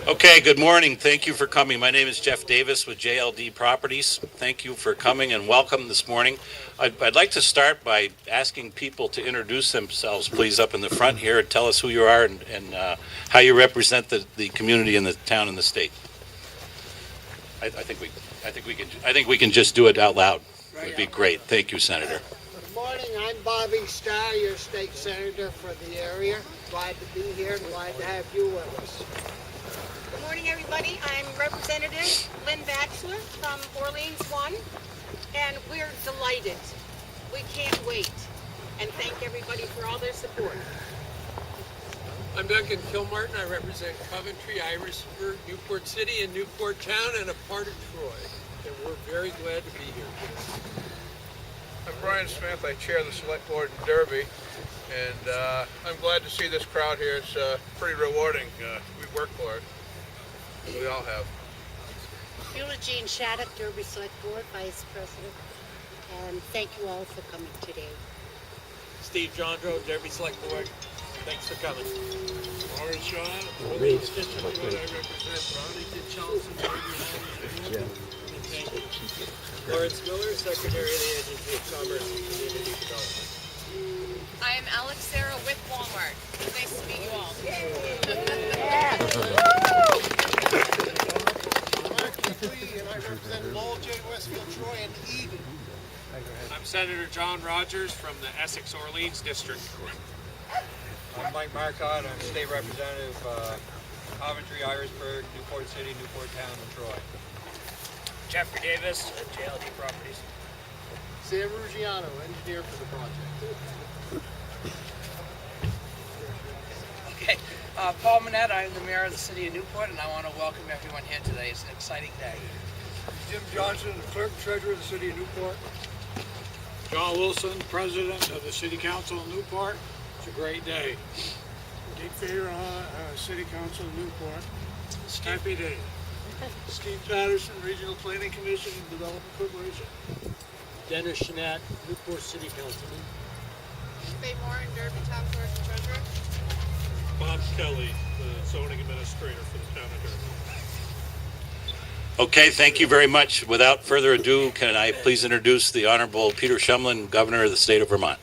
Okay, good morning. Thank you for coming. My name is Jeff Davis with JLD Properties. Thank you for coming and welcome this morning. I'd like to start by asking people to introduce themselves, please, up in the front here and tell us who you are and how you represent the community and the town and the state. I think we can just do it out loud. It would be great. Thank you, Senator. Good morning, I'm Bobby Starr, your state senator for the area. Glad to be here and glad to have you with us. Good morning, everybody. I'm Representative Lynn Batchelor from Orleans 1, and we're delighted. We can't wait. And thank everybody for all their support. I'm Duncan Kilmartin. I represent Coventry, Irisburg, Newport City, and Newport Town, and a part of Troy. And we're very glad to be here today. I'm Brian Smith. I chair the Select Board in Derby, and I'm glad to see this crowd here. It's pretty rewarding. We work for it. We all have. Sheila Jean Shattuck, Derby Select Board Vice President, and thank you all for coming today. Steve Jondro, Derby Select Board. Thanks for coming. Lawrence Shaw, I represent Arlington, Charleston, Thank you. Lawrence Miller, Secretary of the Agency of Commerce and Community Development. I am Alex Sarah with Walmart. Nice to meet you all. And I represent Lowell J. Westfield, Troy, and Eden. I'm Senator John Rogers from the Essex-Orleans District. I'm Mike Marcotte. I'm State Representative Coventry, Irisburg, Newport City, Newport Town, and Troy. Jeffrey Davis, JLD Properties. Sam Ruggiano, engineer for the project. Okay, Paul Manette, I'm the mayor of the city of Newport, and I want to welcome everyone here today. It's an exciting day. Jim Johnson, Clerk Treasurer of the City of Newport. John Wilson, President of the City Council of Newport. It's a great day. Dick Fair, City Council of Newport. Happy day. Steve Patterson, Regional Planning Commission and Development Corporation. Dennis Shanat, Newport City Councilman. Faye Moore, Derby Town Clerk and Treasurer. Bob Kelly, the zoning administrator for the town of Derby. Okay, thank you very much. Without further ado, can I please introduce the Honorable Peter Shumlin, Governor of the state of Vermont.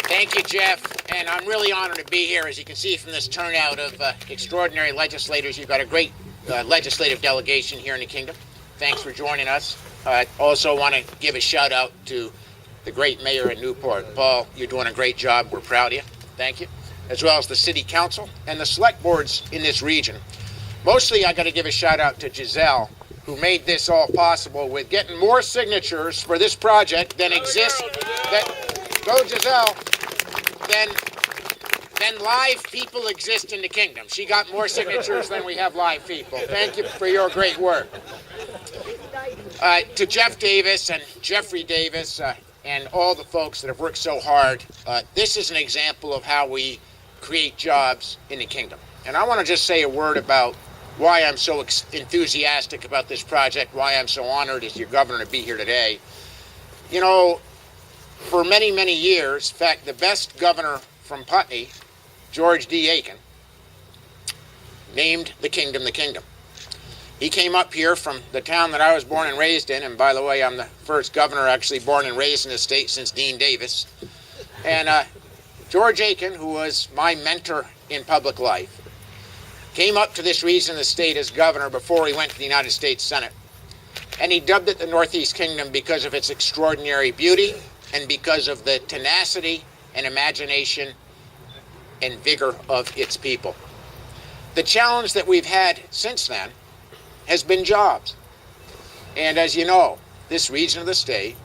Thank you, Jeff, and I'm really honored to be here. As you can see from this turnout of extraordinary legislators, you've got a great legislative delegation here in the Kingdom. Thanks for joining us. I also want to give a shout out to the great mayor at Newport. Paul, you're doing a great job. We're proud of you. Thank you. As well as the city council and the select boards in this region. Mostly, I got to give a shout out to Giselle, who made this all possible with getting more signatures for this project than exists. Go Giselle. Then live people exist in the kingdom. She got more signatures than we have live people. Thank you for your great work. To Jeff Davis and Jeffrey Davis and all the folks that have worked so hard, this is an example of how we create jobs in the kingdom. And I want to just say a word about why I'm so enthusiastic about this project, why I'm so honored as your governor to be here today. You know, for many, many years, in fact, the best governor from Putney, George D. Aiken, named the kingdom the kingdom. He came up here from the town that I was born and raised in, and by the way, I'm the first governor actually born and raised in the state since Dean Davis. And George Aiken, who was my mentor in public life, came up to this region of the state as governor before he went to the United States Senate. And he dubbed it the Northeast Kingdom because of its extraordinary beauty and because of the tenacity and imagination and vigor of its people. The challenge that we've had since then has been jobs. And as you know, this region of the state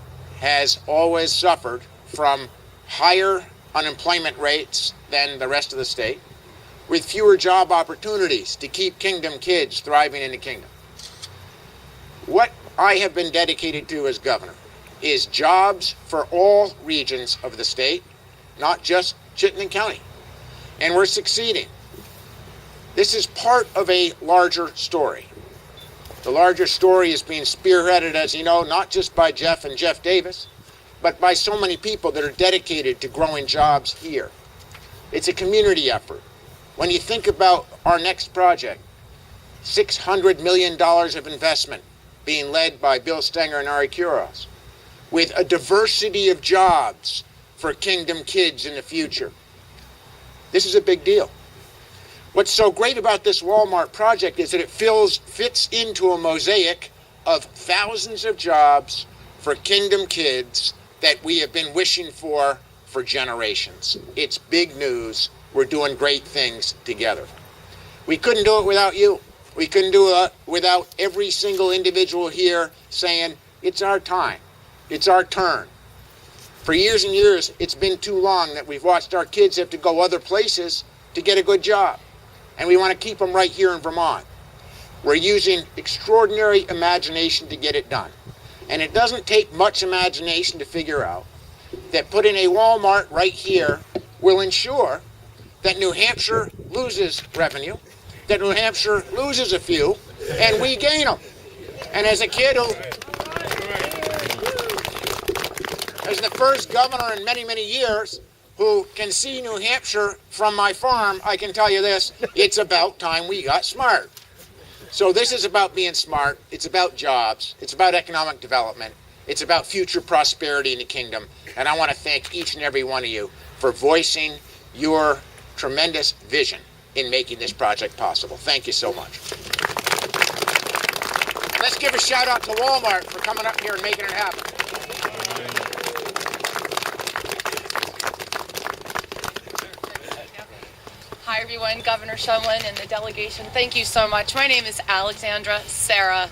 has always suffered from higher unemployment rates than the rest of the state, with fewer job opportunities to keep kingdom kids thriving in the kingdom. What I have been dedicated to as governor is jobs for all regions of the state, not just Chittenden County. And we're succeeding. This is part of a larger story. The larger story is being spearheaded, as you know, not just by Jeff and Jeff Davis, but by so many people that are dedicated to growing jobs here. It's a community effort. When you think about our next project, $600 million of investment being led by Bill Stenger and Ari Kuros, with a diversity of jobs for Kingdom kids in the future. This is a big deal. What's so great about this Walmart project is that it fits into a mosaic of thousands of jobs for Kingdom kids that we have been wishing for generations. It's big news. We're doing great things together. We couldn't do it without you. We couldn't do it without every single individual here saying, it's our time. It's our turn. For years and years, it's been too long that we've watched our kids have to go other places to get a good job. And we want to keep them right here in Vermont. We're using extraordinary imagination to get it done. And it doesn't take much imagination to figure out that putting a Walmart right here will ensure that New Hampshire loses revenue, that New Hampshire loses a few, and we gain them. And as a kid who, as the first governor in many, many years who can see New Hampshire from my farm, I can tell you this, it's about time we got smart. So this is about being smart. It's about jobs. It's about economic development. It's about future prosperity in the kingdom. And I want to thank each and every one of you for voicing your tremendous vision in making this project possible. Thank you so much. Let's give a shout out to Walmart for coming up here and making it happen. Hi everyone, Governor Shumlin and the delegation, thank you so much. My name is Alexandra Sarah.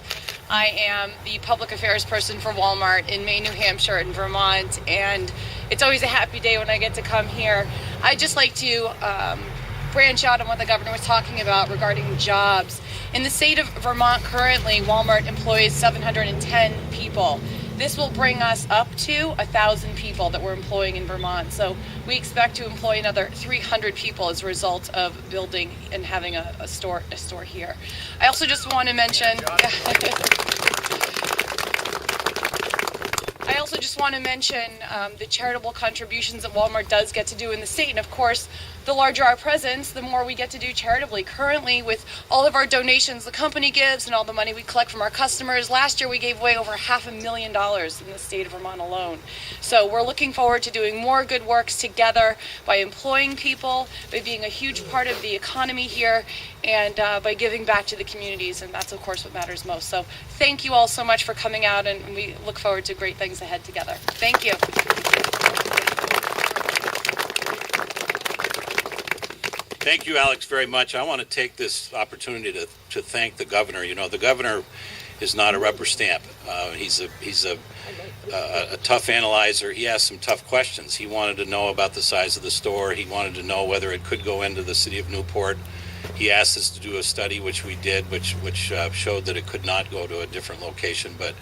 I am the public affairs person for Walmart in Maine, New Hampshire, and Vermont, and it's always a happy day when I get to come here. I'd just like to branch out on what the governor was talking about regarding jobs. In the state of Vermont currently, Walmart employs 710 people. This will bring us up to 1,000 people that we're employing in Vermont. So we expect to employ another 300 people as a result of building and having a store here. I also just want to mention the charitable contributions that Walmart does get to do in the state. And of course, the larger our presence, the more we get to do charitably. Currently, with all of our donations the company gives and all the money we collect from our customers, last year we gave away over $500,000 in the state of Vermont alone. So we're looking forward to doing more good works together by employing people, by being a huge part of the economy here, and by giving back to the communities, and that's of course what matters most. So thank you all so much for coming out, and we look forward to great things ahead together. Thank you. Thank you, Alex, very much. I want to take this opportunity to thank the governor. You know, the governor is not a rubber stamp. He's a tough analyzer. He asked some tough questions. He wanted to know about the size of the store. He wanted to know whether it could go into the city of Newport. He asked us to do a study, which we did, which showed that it could not go to a different location. But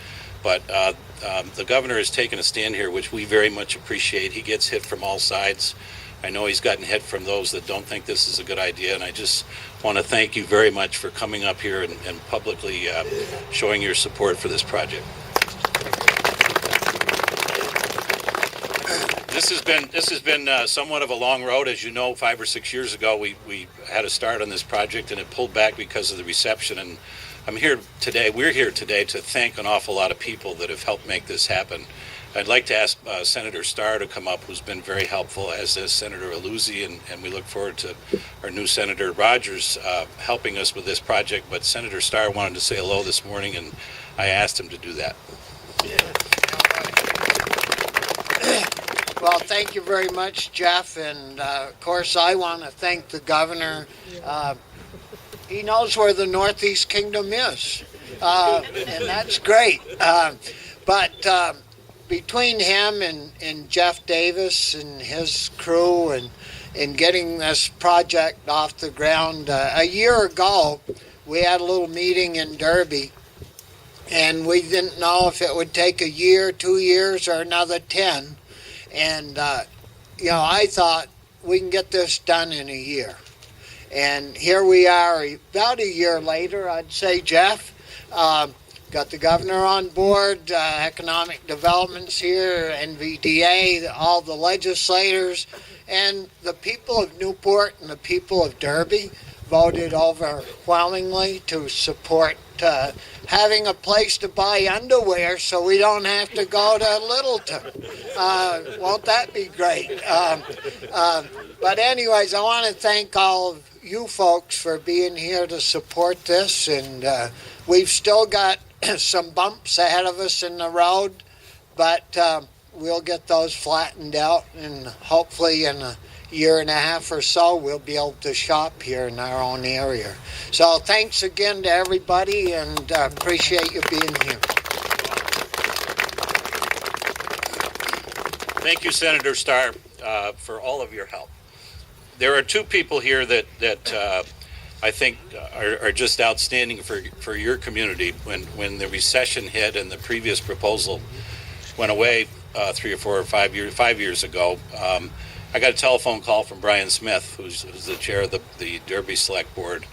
the governor has taken a stand here, which we very much appreciate. He gets hit from all sides. I know he's gotten hit from those that don't think this is a good idea, and I just want to thank you very much for coming up here and publicly showing your support for this project. This has been somewhat of a long road. As you know, 5 or 6 years ago, we had a start on this project, and it pulled back because of the reception. And we're here today to thank an awful lot of people that have helped make this happen. I'd like to ask Senator Starr to come up, who's been very helpful, as is Senator Aluzzi, and we look forward to our new Senator Rogers helping us with this project. But Senator Starr wanted to say hello this morning, and I asked him to do that. Well, thank you very much, Jeff. And of course, I want to thank the governor. He knows where the Northeast Kingdom is, and that's great. But between him and Jeff Davis and his crew and getting this project off the ground, a year ago, we had a little meeting in Derby, and we didn't know if it would take a year, 2 years, or another 10. And, I thought we can get this done in a year. And here we are about a year later, I'd say, Jeff. Got the governor on board, economic developments here, NVDA, all the legislators, And the people of Newport and the people of Derby voted overwhelmingly to support having a place to buy underwear so we don't have to go to Littleton. Won't that be great? But anyways, I want to thank all of you folks for being here to support this. And we've still got some bumps ahead of us in the road, but we'll get those flattened out, and hopefully in a year and a half or so we'll be able to shop here in our own area. So thanks again to everybody, and appreciate you being here. Thank you, Senator Starr, for all of your help. There are two people here that I think are just outstanding for your community. When the recession hit and the previous proposal went away 3 or 4 or 5 years ago, I got a telephone call from Brian Smith, who's the chair of the Derby Select Board,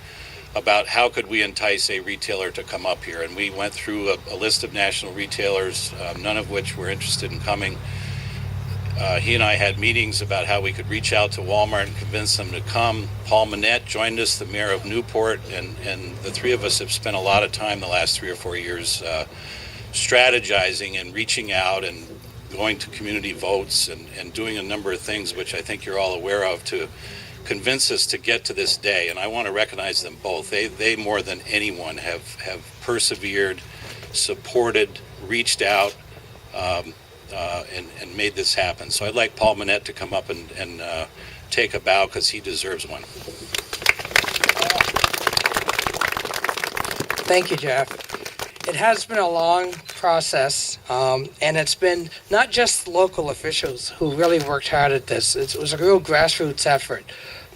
about how could we entice a retailer to come up here. And we went through a list of national retailers, none of which were interested in coming. He and I had meetings about how we could reach out to Walmart and convince them to come. Paul Manette joined us, the mayor of Newport, and the three of us have spent a lot of time the last 3 or 4 years strategizing and reaching out and going to community votes and doing a number of things which I think you're all aware of to convince us to get to this day. And I want to recognize them both. They more than anyone have persevered, supported, reached out, and made this happen. So I'd like Paul Manette to come up and take a bow, because he deserves one. Thank you, Jeff. It has been a long process, and it's been not just local officials who really worked hard at this. It was a real grassroots effort,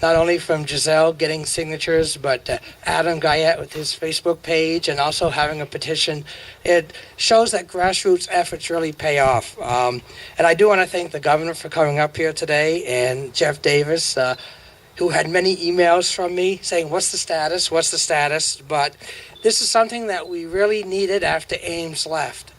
not only from Giselle getting signatures, but Adam Guyette with his Facebook page, and also having a petition. It shows that grassroots efforts really pay off. And I do want to thank the governor for coming up here today, and Jeff Davis, who had many emails from me saying, what's the status? But this is something that we really needed after Ames left.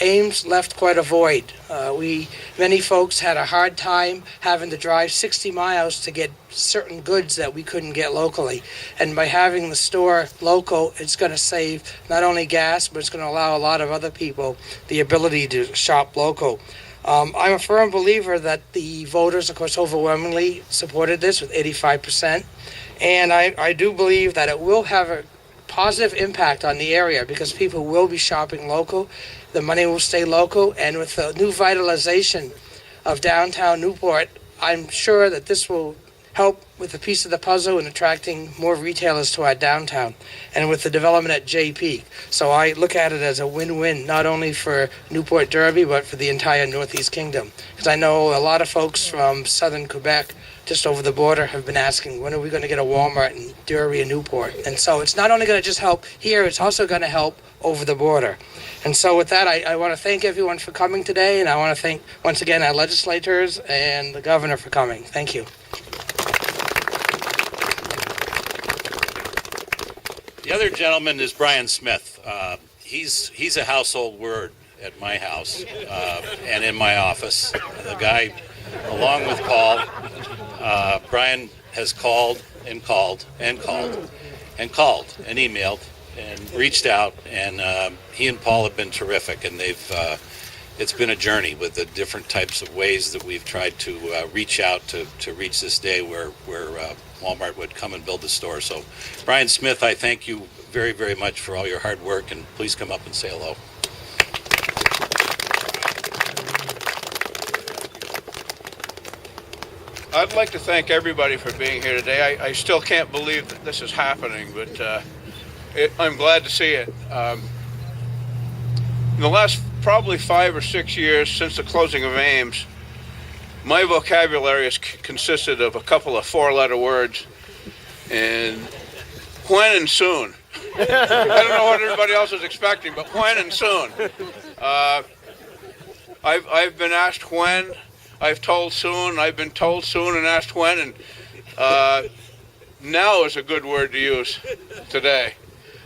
Ames left quite a void. Many folks had a hard time having to drive 60 miles to get certain goods that we couldn't get locally. And by having the store local, it's going to save not only gas, but it's going to allow a lot of other people the ability to shop local. I'm a firm believer that the voters, of course, overwhelmingly supported this with 85%. And I do believe that it will have a positive impact on the area, because people will be shopping local, the money will stay local, and with the new vitalization of downtown Newport, I'm sure that this will help with a piece of the puzzle in attracting more retailers to our downtown, and with the development at JP. So I look at it as a win-win, not only for Newport Derby, but for the entire Northeast Kingdom. Because I know a lot of folks from southern Quebec, just over the border, have been asking, when are we going to get a Walmart in Derby and Newport? And so it's not only going to just help here, it's also going to help over the border. And so with that, I want to thank everyone for coming today, and I want to thank, once again, our legislators and the governor for coming. Thank you. The other gentleman is Brian Smith. He's a household word at my house and in my office. The guy, along with Paul, Brian has called and called and called and called and emailed and reached out, and he and Paul have been terrific, and it's been a journey with the different types of ways that we've tried to reach out to reach this day where Walmart would come and build the store. So, Brian Smith, I thank you very, very much for all your hard work, and please come up and say hello. I'd like to thank everybody for being here today. I still can't believe that this is happening, but I'm glad to see it. In the last probably 5 or 6 years since the closing of Ames, my vocabulary has consisted of a couple of 4-letter words, and when and soon. I don't know what everybody else was expecting, but when and soon. I've been asked when, I've told soon, I've been told soon and asked when, and now is a good word to use today.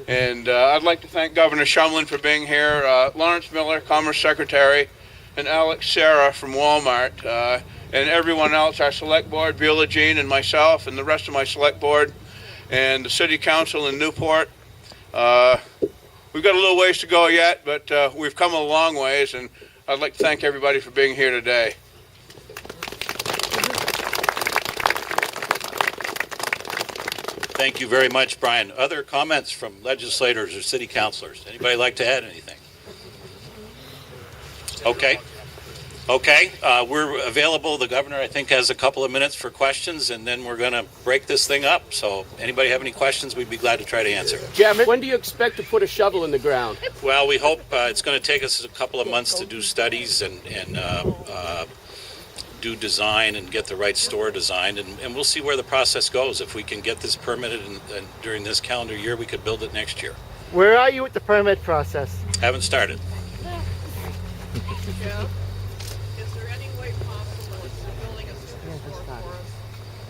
And I'd like to thank Governor Shumlin for being here, Lawrence Miller, Commerce Secretary, and Alex Sarah from Walmart, and everyone else, our select board, Beulah Jean and myself, and the rest of my select board, and the city council in Newport. We've got a little ways to go yet, but we've come a long ways, and I'd like to thank everybody for being here today. Thank you very much, Brian. Other comments from legislators or city councilors? Anybody like to add anything? Okay. Okay, we're available. The governor, I think, has a couple of minutes for questions, and then we're going to break this thing up. So anybody have any questions, we'd be glad to try to answer. Jeff, when do you expect to put a shovel in the ground? Well, we hope it's going to take us a couple of months to do studies and do design and get the right store designed, and we'll see where the process goes. If we can get this permitted and during this calendar year, we could build it next year. Where are you with the permit process? Haven't started. Jeff, is there any way possible of building a superstore for us?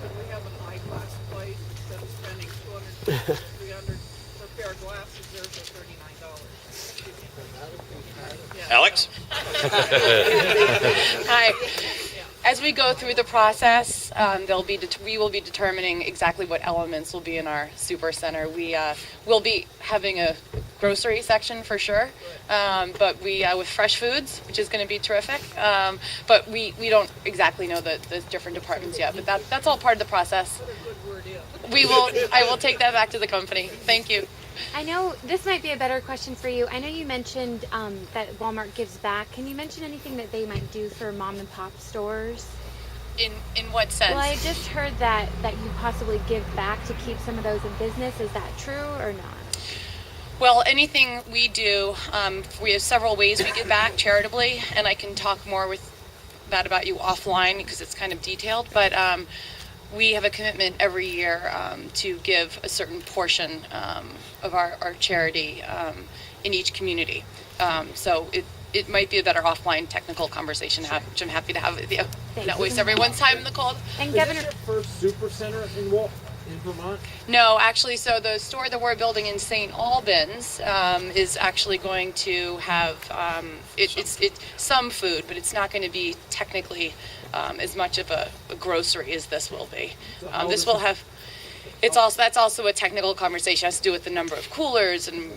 Could we have an eyeglass place instead of spending $200, $300 for a pair of glasses? There's a $39. Alex? Hi. As we go through the process, we will be determining exactly what elements will be in our super center. We will be having a grocery section for sure, but we with fresh foods, which is going to be terrific. But we don't exactly know the different departments yet. But that's all part of the process. I will take that back to the company. Thank you. I know this might be a better question for you. I know you mentioned that Walmart gives back. Can you mention anything that they might do for mom and pop stores? In what sense? Well, I just heard that you possibly give back to keep some of those in business. Is that true or not? Well, anything we do, we have several ways we give back charitably, and I can talk more with that about you offline because it's kind of detailed. But we have a commitment every year to give a certain portion of our charity in each community. So it might be a better offline technical conversation to have, which I'm happy to have with you. Not waste everyone's time in the cold. And Governor, your first super center in Vermont? No, actually, so the store that we're building in St. Albans is actually going to have it's some food, but it's not going to be technically as much of a grocery as this will be. This will have. That's also a technical conversation. It has to do with the number of coolers and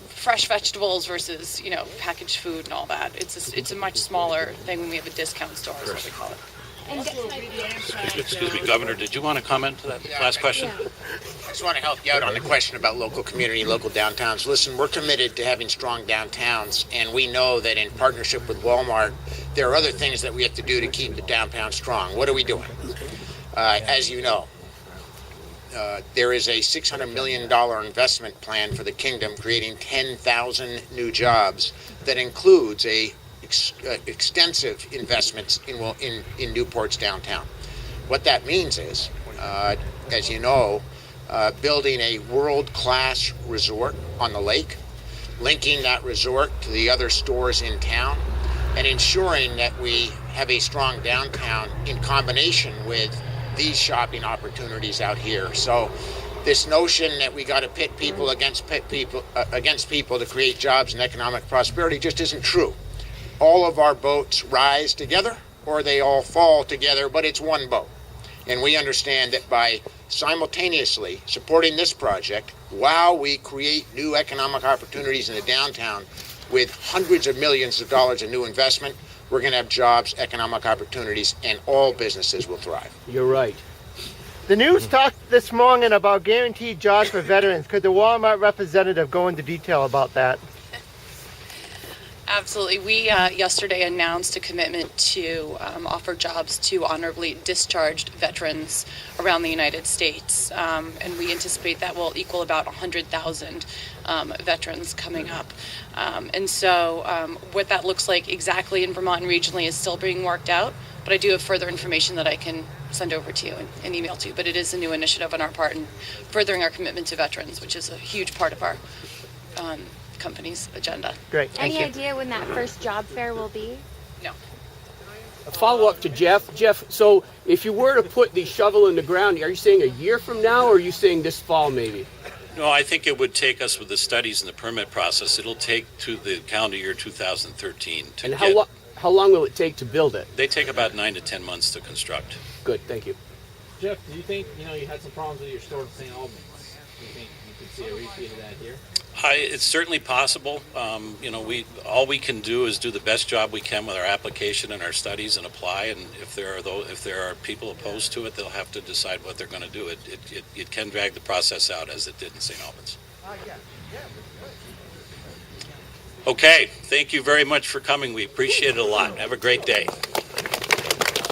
fresh vegetables versus packaged food and all that. It's a much smaller thing when we have a discount store, is what we call it. Excuse me, Governor, did you want to comment to that last question? I just want to help you out on the question about local community, local downtowns. Listen, we're committed to having strong downtowns, and we know that in partnership with Walmart, there are other things that we have to do to keep the downtown strong. What are we doing? As you know, there is a $600 million investment plan for the kingdom, creating 10,000 new jobs that includes extensive investments in Newport's downtown. What that means is, as you know, building a world-class resort on the lake, linking that resort to the other stores in town, and ensuring that we have a strong downtown in combination with these shopping opportunities out here. So this notion that we got to pit people against people to create jobs and economic prosperity just isn't true. All of our boats rise together or they all fall together, but it's one boat. And we understand that by simultaneously supporting this project while we create new economic opportunities in the downtown with hundreds of millions of dollars in new investment, we're going to have jobs, economic opportunities, and all businesses will thrive. You're right. The news talked this morning about guaranteed jobs for veterans. Could the Walmart representative go into detail about that? Absolutely. We yesterday announced a commitment to offer jobs to honorably discharged veterans around the United States, and we anticipate that will equal about 100,000 veterans coming up. And so what that looks like exactly in Vermont and regionally is still being worked out, but I do have further information that I can send over to you and email to you. But it is a new initiative on our part in furthering our commitment to veterans, which is a huge part of our company's agenda. Great. Any idea when that first job fair will be? No. A follow-up to Jeff. Jeff, so if you were to put the shovel in the ground, are you saying a year from now, or are you saying this fall maybe? No, I think it would take us with the studies and the permit process. It'll take to the calendar year 2013 to And get. how How long will it take to build it? They take about 9 to 10 months to construct. Good, thank you. Jeff, do you think, you had some problems with your store in St. Albans? Do you think you could see a repeat of that here? It's certainly possible. All we can do is do the best job we can with our application and our studies and apply. And if there are people opposed to it, they'll have to decide what they're going to do. It can drag the process out as it did in St. Albans. Okay, thank you very much for coming. We appreciate it a lot. Have a great day.